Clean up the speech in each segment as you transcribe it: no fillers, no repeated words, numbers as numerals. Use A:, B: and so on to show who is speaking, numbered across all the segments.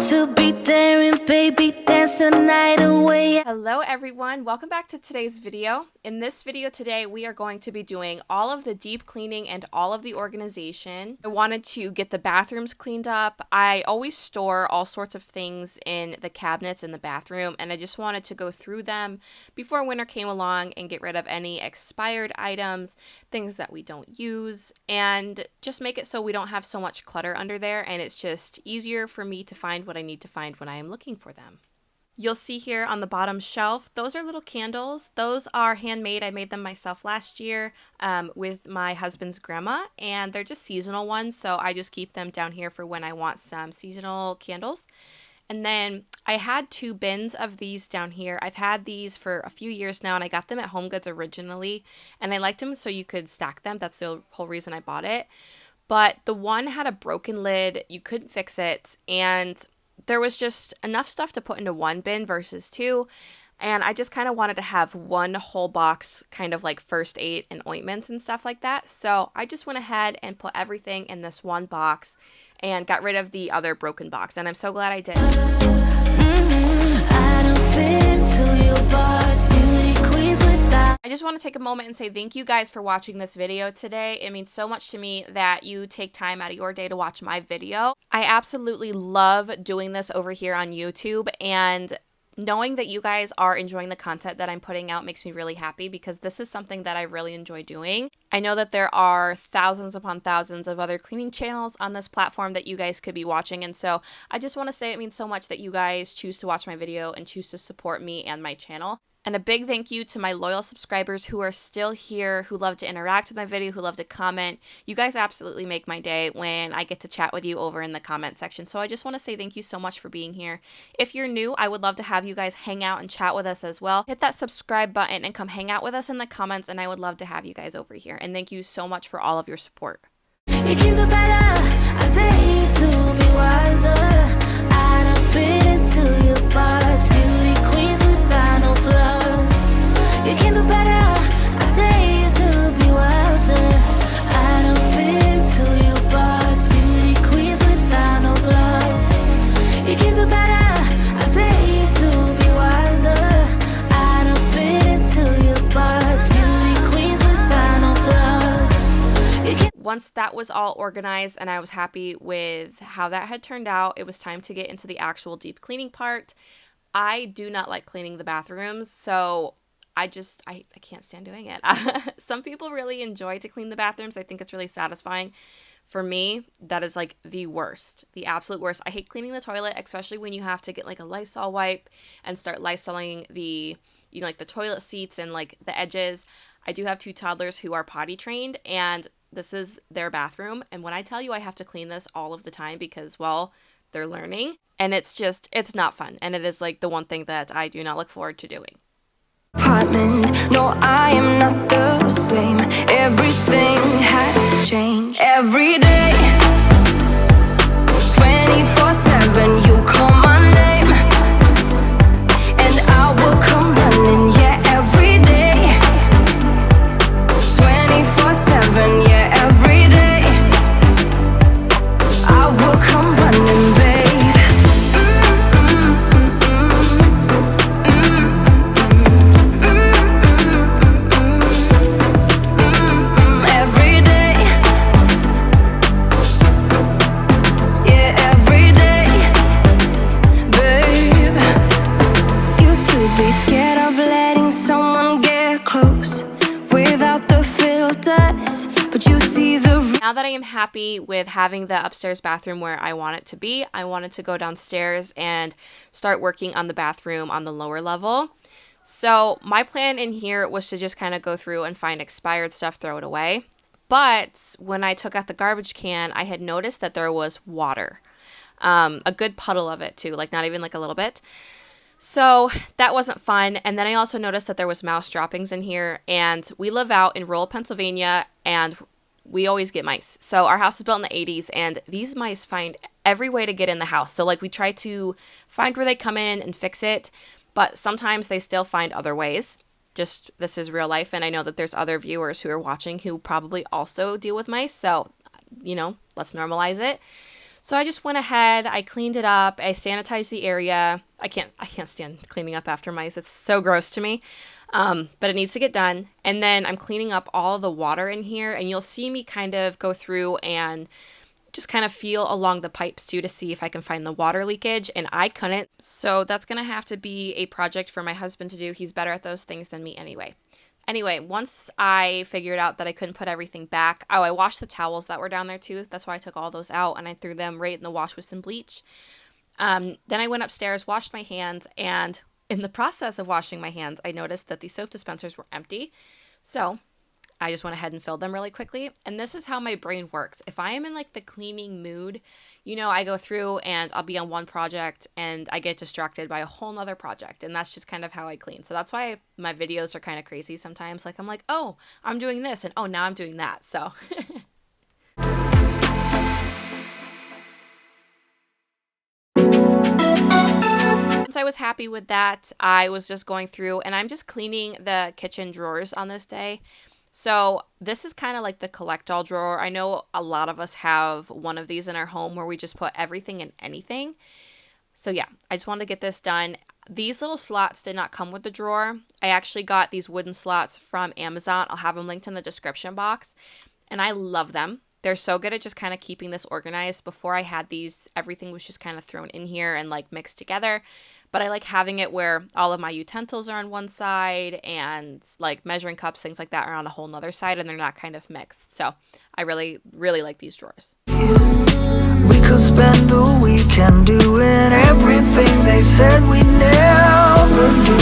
A: to be daring, baby, dance the night away.
B: Hello everyone, welcome back to today's video. In this video today, we are going to be doing all of the deep cleaning and all of the organization. I wanted to get the bathrooms cleaned up. I always store all sorts of things in the cabinets in the bathroom, and I just wanted to go through them before winter came along and get rid of any expired items, things that we don't use, and just make it so we don't have so much clutter under there, and it's just easier for me to find what I need to find when I am looking for them. You'll see here on the bottom shelf, those are little candles. Those are handmade. I made them myself last year with my husband's grandma, and they're just seasonal ones, so I just keep them down here for when I want some seasonal candles. And then I had 2 bins of these down here. I've had these for a few years now, and I got them at HomeGoods originally, and I liked them so you could stack them. That's the whole reason I bought it. But the one had a broken lid. You couldn't fix it, and there was just enough stuff to put into one bin versus 2, and I just kind of wanted to have one whole box, kind of like first aid and ointments and stuff like that. So I just went ahead and put everything in this one box and got rid of the other broken box, and I'm so glad I did.
A: I don't fit into your box, beauty queens without.
B: I just want to take a moment and say thank you guys for watching this video today. It means so much to me that you take time out of your day to watch my video. I absolutely love doing this over here on YouTube, and knowing that you guys are enjoying the content that I'm putting out makes me really happy, because this is something that I really enjoy doing. I know that there are thousands upon thousands of other cleaning channels on this platform that you guys could be watching, and so I just want to say it means so much that you guys choose to watch my video and choose to support me and my channel. And a big thank you to my loyal subscribers who are still here, who love to interact with my video, who love to comment. You guys absolutely make my day when I get to chat with you over in the comment section. So I just want to say thank you so much for being here. If you're new, I would love to have you guys hang out and chat with us as well. Hit that subscribe button and come hang out with us in the comments, and I would love to have you guys over here. And thank you so much for all of your support.
A: You can do better, I dare you to be wilder. I don't fit into your box, beauty queens without no flaws. You can do better, I dare you to be wilder. I don't fit into your box, beauty queens without no flaws. You can do better, I dare you to be wilder. I don't fit into your box, beauty queens without no flaws. You can.
B: Once that was all organized and I was happy with how that had turned out, it was time to get into the actual deep cleaning part. I do not like cleaning the bathrooms, so I can't stand doing it. Some people really enjoy to clean the bathrooms. I think it's really satisfying. For me, that is like the worst, the absolute worst. I hate cleaning the toilet, especially when you have to get like a Lysol wipe and start Lysoling the, like the toilet seats and like the edges. I do have 2 toddlers who are potty trained, and this is their bathroom. And when I tell you I have to clean this all of the time because, well, they're learning, and it's not fun. And it is like the one thing that I do not look forward to doing.
A: Apartment. No, I am not the same. Everything has changed. Every day, 24/7, you call my name, and I will come running. Yeah, every day, 24/7. Yeah, every day, I will come running, babe.
B: Now that I am happy with having the upstairs bathroom where I want it to be, I wanted to go downstairs and start working on the bathroom on the lower level. So my plan in here was to just kind of go through and find expired stuff, throw it away. But when I took out the garbage can, I had noticed that there was water. A good puddle of it too, like not even like a little bit. So that wasn't fun. And then I also noticed that there was mouse droppings in here, and we live out in rural Pennsylvania, and we always get mice. So our house was built in the 80s, and these mice find every way to get in the house. So like we try to find where they come in and fix it, but sometimes they still find other ways. Just, this is real life, and I know that there's other viewers who are watching who probably also deal with mice. So, let's normalize it. So I just went ahead, I cleaned it up, I sanitized the area. I can't stand cleaning up after mice. It's so gross to me. But it needs to get done. And then I'm cleaning up all of the water in here, and you'll see me kind of go through and just kind of feel along the pipes too to see if I can find the water leakage, and I couldn't. So that's going to have to be a project for my husband to do. He's better at those things than me anyway. Anyway, once I figured out that I couldn't put everything back, I washed the towels that were down there too. That's why I took all those out and I threw them right in the wash with some bleach. Then I went upstairs, washed my hands, and in the process of washing my hands, I noticed that the soap dispensers were empty. So I just went ahead and filled them really quickly. And this is how my brain works. If I am in like the cleaning mood, you know, I go through and I'll be on one project and I get distracted by a whole nother project. And that's just kind of how I clean. So that's why my videos are kind of crazy sometimes. Like I'm like, oh, I'm doing this. And oh, now I'm doing that. So once I was happy with that, I was just going through and I'm just cleaning the kitchen drawers on this day. So this is kind of like the collect-all drawer. I know a lot of us have one of these in our home where we just put everything and anything. So yeah, I just wanted to get this done. These little slots did not come with the drawer. I actually got these wooden slots from Amazon. I'll have them linked in the description box. And I love them. They're so good at just kind of keeping this organized. Before I had these, everything was just kind of thrown in here and like mixed together. But I like having it where all of my utensils are on one side and like measuring cups, things like that are on a whole nother side, and they're not kind of mixed. So I really, really like these drawers.
C: We could spend the weekend doing everything they said we'd never do.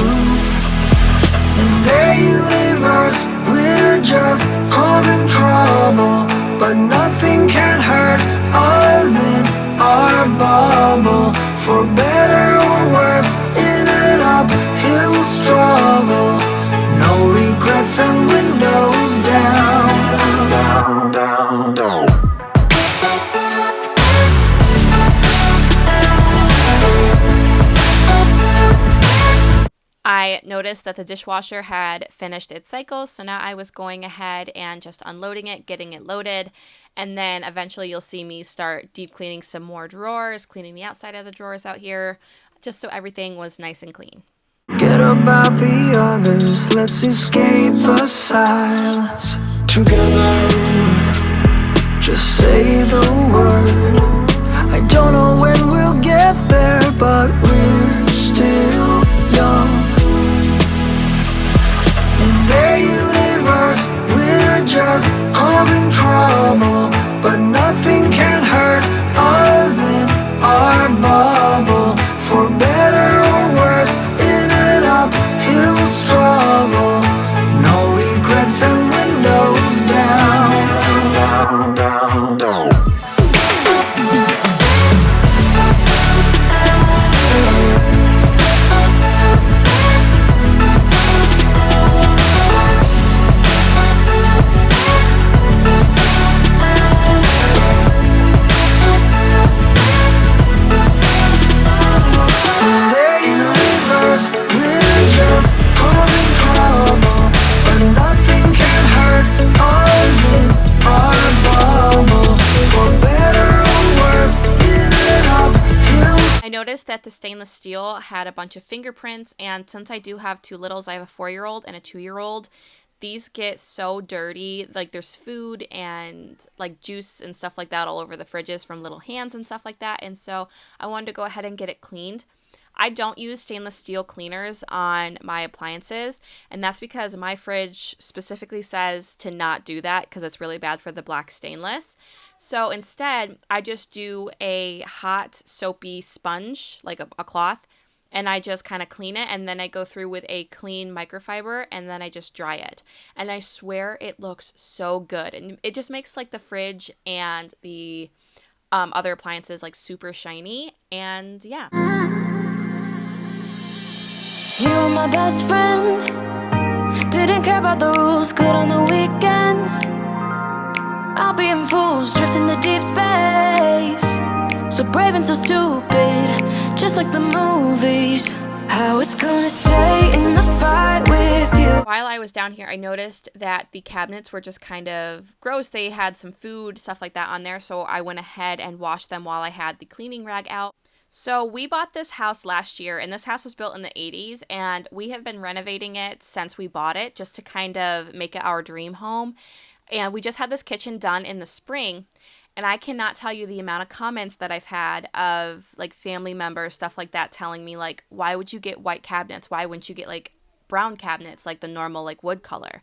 C: In their universe, we're just causing trouble, but nothing can hurt us in our bubble. For better or worse, in an uphill struggle, no regrets and windows down, down, down, down.
B: I noticed that the dishwasher had finished its cycle, so now I was going ahead and just unloading it, getting it loaded, and then eventually you'll see me start deep cleaning some more drawers, cleaning the outside of the drawers out here, just so everything was nice and clean.
C: Forget about the others, let's escape the silence together. Just say the word. I don't know when we'll get there, but we're still young. In their universe, we're just causing trouble, but nothing can hurt us in our bubble. For better or worse, in an uphill struggle, no regrets and windows down, down, down, down.
B: That the stainless steel had a bunch of fingerprints, and since I do have two littles, I have a 4-year-old and a 2-year-old, these get so dirty. Like there's food and like juice and stuff like that all over the fridges from little hands and stuff like that, and so I wanted to go ahead and get it cleaned. I don't use stainless steel cleaners on my appliances, and that's because my fridge specifically says to not do that because it's really bad for the black stainless. So instead, I just do a hot soapy sponge, like a cloth, and I just kind of clean it, and then I go through with a clean microfiber, and then I just dry it. And I swear it looks so good, and it just makes like the fridge and the other appliances like super shiny, and yeah.
A: You were my best friend, didn't care about the rules, good on the weekends. I'll be in fools, drifting to deep space. So brave and so stupid, just like the movies. How it's gonna stay in the fight with you.
B: While I was down here, I noticed that the cabinets were just kind of gross. They had some food, stuff like that on there, so I went ahead and washed them while I had the cleaning rag out. So we bought this house last year, and this house was built in the 80s, and we have been renovating it since we bought it just to kind of make it our dream home. And we just had this kitchen done in the spring, and I cannot tell you the amount of comments that I've had of like family members, stuff like that, telling me like, why would you get white cabinets? Why wouldn't you get like brown cabinets, like the normal like wood color?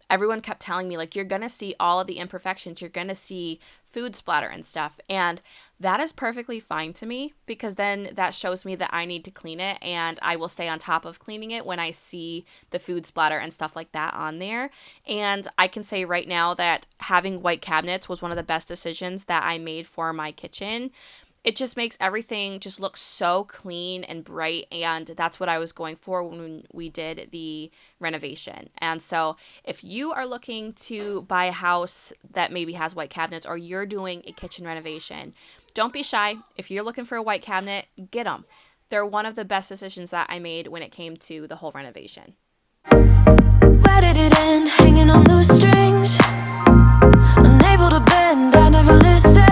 B: Everyone kept telling me like, you're gonna see all of the imperfections, you're gonna see food splatter and stuff, and that is perfectly fine to me, because then that shows me that I need to clean it, and I will stay on top of cleaning it when I see the food splatter and stuff like that on there. And I can say right now that having white cabinets was one of the best decisions that I made for my kitchen. It just makes everything just look so clean and bright, and that's what I was going for when we did the renovation. And so if you are looking to buy a house that maybe has white cabinets, or you're doing a kitchen renovation, don't be shy. If you're looking for a white cabinet, get them. They're one of the best decisions that I made when it came to the whole renovation.
A: Where did it end? Hanging on loose strings, unable to bend, I never listened.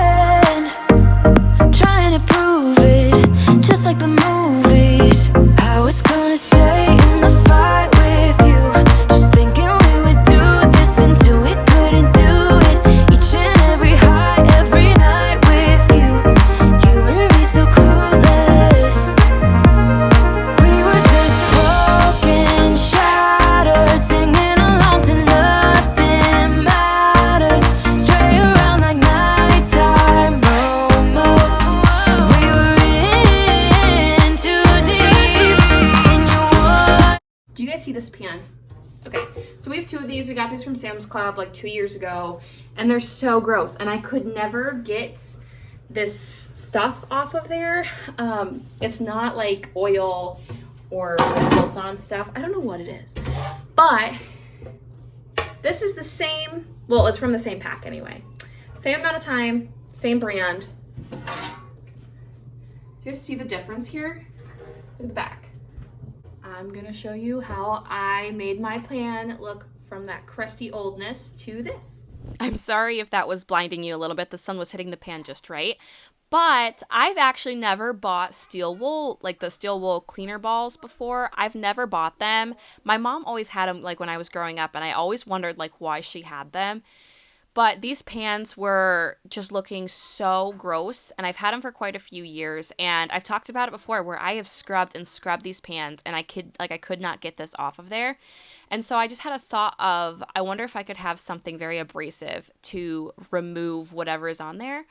A: Trying to prove it, just like the movies. I was gonna stay in the fight with you, just thinking we would do this until we couldn't do it. Each and every high, every night with you and me so clueless. We were just broken, shattered, singing along to nothing matters. Stray around like nighttime momos. We were in too deep, and you were.
B: Do you guys see this pan? Okay, so we have two of these. We got these from Sam's Club like 2 years ago, and they're so gross, and I could never get this stuff off of there. It's not like oil or built on stuff. I don't know what it is, but this is the same, well, it's from the same pack anyway. Same amount of time, same brand. Do you guys see the difference here? Look at the back. I'm gonna show you how I made my pan look from that crusty oldness to this. I'm sorry if that was blinding you a little bit. The sun was hitting the pan just right. But I've actually never bought steel wool, like the steel wool cleaner balls before. I've never bought them. My mom always had them like when I was growing up, and I always wondered like why she had them. But these pans were just looking so gross, and I've had them for quite a few years, and I've talked about it before where I have scrubbed and scrubbed these pans, and I could not get this off of there. And so I just had a thought of, I wonder if I could have something very abrasive to remove whatever is on there.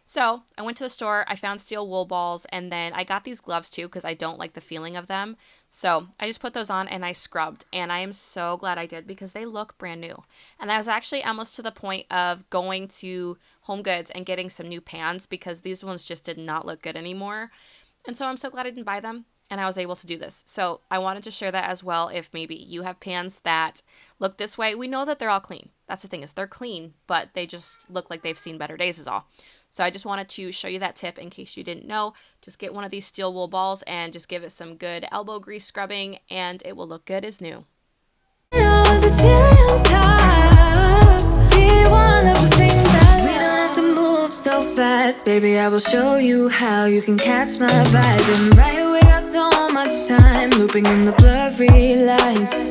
B: So I went to the store, I found steel wool balls, and then I got these gloves too because I don't like the feeling of them. So I just put those on and I scrubbed, and I am so glad I did because they look brand new. And I was actually almost to the point of going to Home Goods and getting some new pans because these ones just did not look good anymore. And so I'm so glad I didn't buy them, and I was able to do this. So I wanted to share that as well. If maybe you have pans that look this way, we know that they're all clean. That's the thing, is they're clean, but they just look like they've seen better days is all. So I just wanted to show you that tip in case you didn't know. Just get one of these steel wool balls and just give it some good elbow grease scrubbing, and it will look good as new.
A: The cherry on top, be one of the things I love. We don't have to move so fast, baby. I will show you how you can catch my vibe. And right away, got so much time, looping in the blurry lights.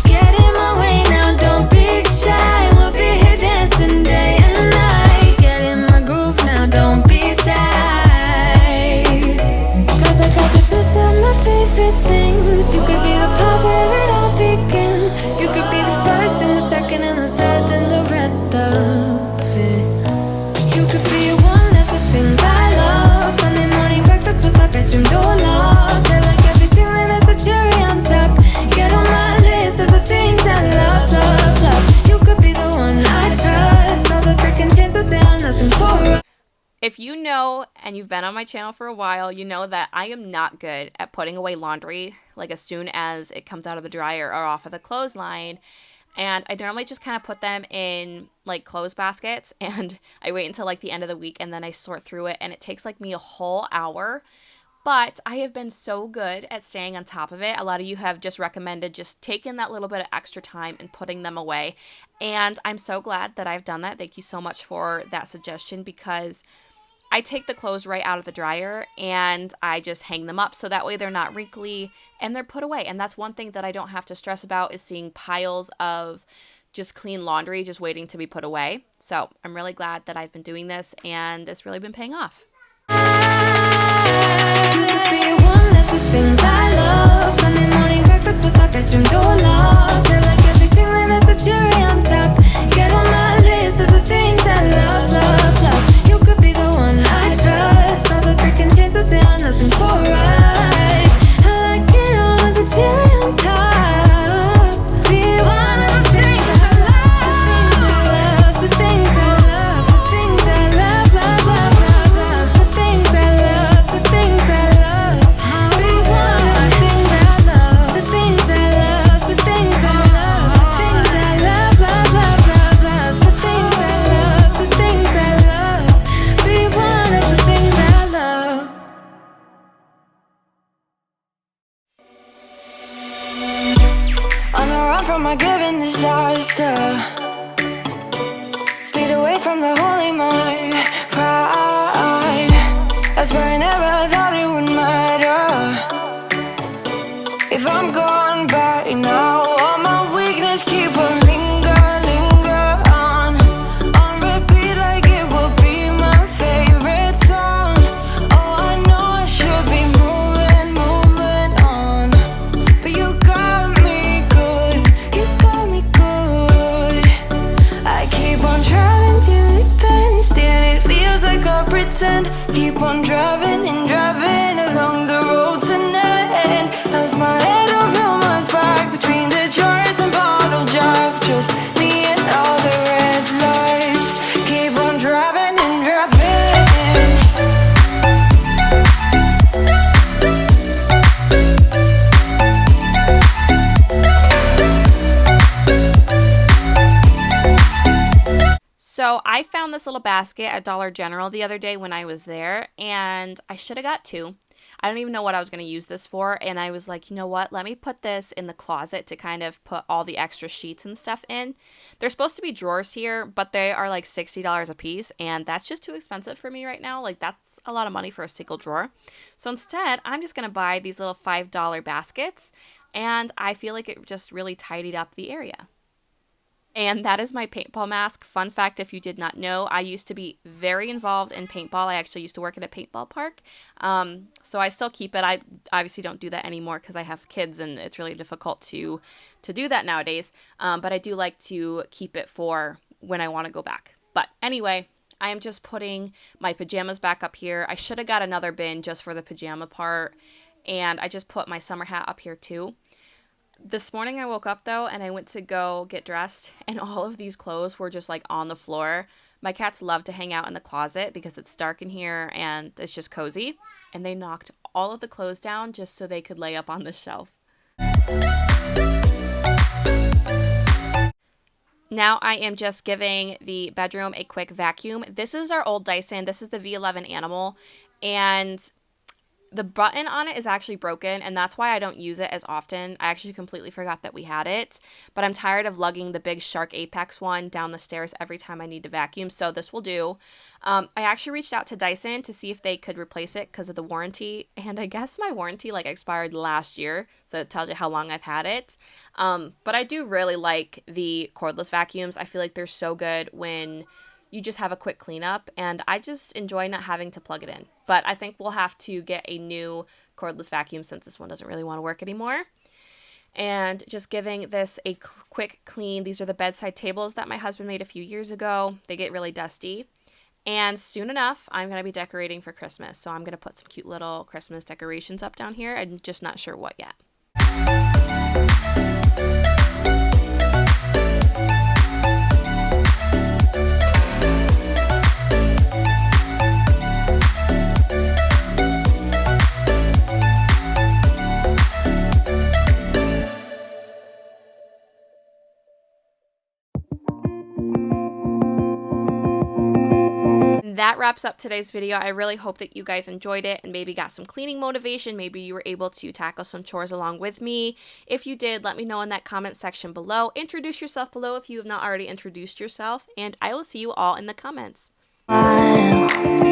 A: Get in my way now, don't be shy. We'll be here dancing day and night. Get in my groove now, don't be shy. Cause I got this list of my favorite things. You could be the part where it all begins. You could be the first and the second and the third and the rest of it. You could be one of the things I love. Sunday morning breakfast with my bedroom door locked. I like everything that has a cherry on top. Get on my list of the things I love, love, love. You could be the one I trust. All the second chances, they are nothing for us.
B: If you know, and you've been on my channel for a while, you know that I am not good at putting away laundry, like as soon as it comes out of the dryer or off of the clothesline. And I normally just kind of put them in like clothes baskets, and I wait until like the end of the week, and then I sort through it, and it takes like me a whole hour. But I have been so good at staying on top of it. A lot of you have just recommended just taking that little bit of extra time and putting them away. And I'm so glad that I've done that. Thank you so much for that suggestion, because I take the clothes right out of the dryer and I just hang them up so that way they're not wrinkly and they're put away. And that's one thing that I don't have to stress about, is seeing piles of just clean laundry just waiting to be put away. So I'm really glad that I've been doing this, and it's really been paying off.
A: You could be one of the things I love. Sunday morning breakfast with my bedroom door locked. I like everything that has a cherry on top. Get on my list of the things I love, love, love. You could be the one I trust. All the second chances, they are nothing for right. I like it all with the cherry on top. Be one of the things I love. The things I love, the things I love, the things I love, love, love, love, love. The things I love, the things I love. Be one of the things I love. The things I love, the things I love, the things I love, love, love, love, love. The things I love, the things I love. Be one of the things I love. On a run from a given disaster, speed away from the holy mind. Pride, that's where I never thought it would matter. If I'm gone by now, all my weakness keep on linger on repeat, like it will be my favorite song. Oh, I know I should be moving on, but you got me good, you got me good. I keep on driving till it bends, still it feels like I pretend. Keep on driving and driving along the road tonight. Lost my head over my back between the jars and bottle jack. Just me and all the red lights. Keep on driving and driving.
B: So I found this little basket at Dollar General the other day when I was there, and I should have got two. I don't even know what I was going to use this for, and I was like, you know what, let me put this in the closet to kind of put all the extra sheets and stuff in. There's supposed to be drawers here, but they are like $60 a piece, and that's just too expensive for me right now. Like, that's a lot of money for a single drawer. So instead, I'm just going to buy these little $5 baskets, and I feel like it just really tidied up the area. And that is my paintball mask. Fun fact, if you did not know, I used to be very involved in paintball. I actually used to work at a paintball park. So I still keep it. I obviously don't do that anymore because I have kids and it's really difficult to do that nowadays. But I do like to keep it for when I want to go back. But anyway, I am just putting my pajamas back up here. I should have got another bin just for the pajama part. And I just put my summer hat up here too. This morning I woke up though and I went to go get dressed and all of these clothes were just like on the floor. My cats love to hang out in the closet because it's dark in here and it's just cozy. And they knocked all of the clothes down just so they could lay up on the shelf. Now I am just giving the bedroom a quick vacuum. This is our old Dyson. This is the V11 Animal. And the button on it is actually broken, and that's why I don't use it as often. I actually completely forgot that we had it, but I'm tired of lugging the big Shark Apex one down the stairs every time I need to vacuum, so this will do. I actually reached out to Dyson to see if they could replace it because of the warranty, and I guess my warranty expired last year, so it tells you how long I've had it. But I do really like the cordless vacuums. I feel like they're so good when you just have a quick cleanup, and I just enjoy not having to plug it in. But I think we'll have to get a new cordless vacuum since this one doesn't really want to work anymore. And just giving this a quick clean. These are the bedside tables that my husband made a few years ago. They get really dusty. And soon enough, I'm going to be decorating for Christmas. So I'm going to put some cute little Christmas decorations up down here. I'm just not sure what yet. that wraps up today's video. I really hope that you guys enjoyed it and maybe got some cleaning motivation. Maybe you were able to tackle some chores along with me. If you did, let me know in that comment section below. Introduce yourself below if you have not already introduced yourself, and I will see you all in the comments.
C: Smile.